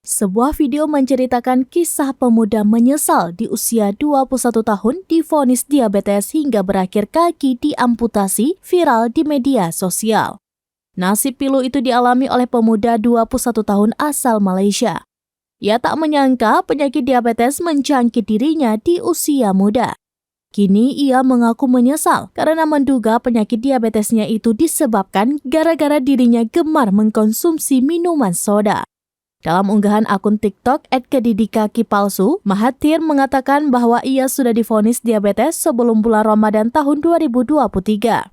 Sebuah video menceritakan kisah pemuda menyesal di usia 21 tahun divonis diabetes hingga berakhir kaki diamputasi viral di media sosial. Nasib pilu itu dialami oleh pemuda 21 tahun asal Malaysia. Ia tak menyangka penyakit diabetes menjangkit dirinya di usia muda. Kini ia mengaku menyesal karena menduga penyakit diabetesnya itu disebabkan gara-gara dirinya gemar mengkonsumsi minuman soda. Dalam unggahan akun TikTok @kedidikakipalsu, Mahathir mengatakan bahwa ia sudah divonis diabetes sebelum bulan Ramadan tahun 2023.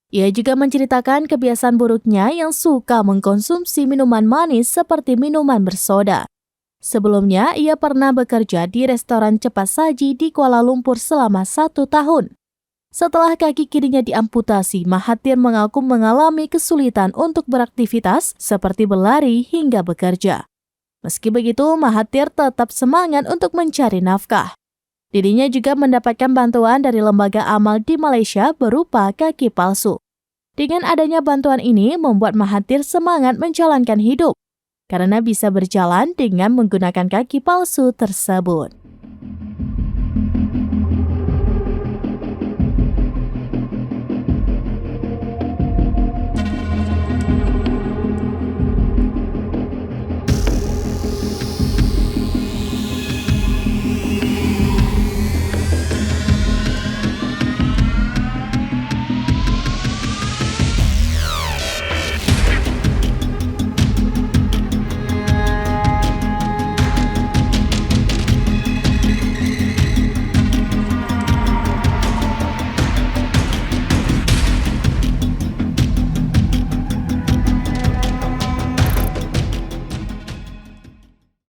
Ia juga menceritakan kebiasaan buruknya yang suka mengkonsumsi minuman manis seperti minuman bersoda. Sebelumnya, ia pernah bekerja di restoran cepat saji di Kuala Lumpur selama 1 tahun. Setelah kaki kirinya diamputasi, Mahathir mengaku mengalami kesulitan untuk beraktivitas seperti berlari hingga bekerja. Meski begitu, Mahathir tetap semangat untuk mencari nafkah. Dirinya juga mendapatkan bantuan dari lembaga amal di Malaysia berupa kaki palsu. Dengan adanya bantuan ini membuat Mahathir semangat menjalankan hidup, karena bisa berjalan dengan menggunakan kaki palsu tersebut.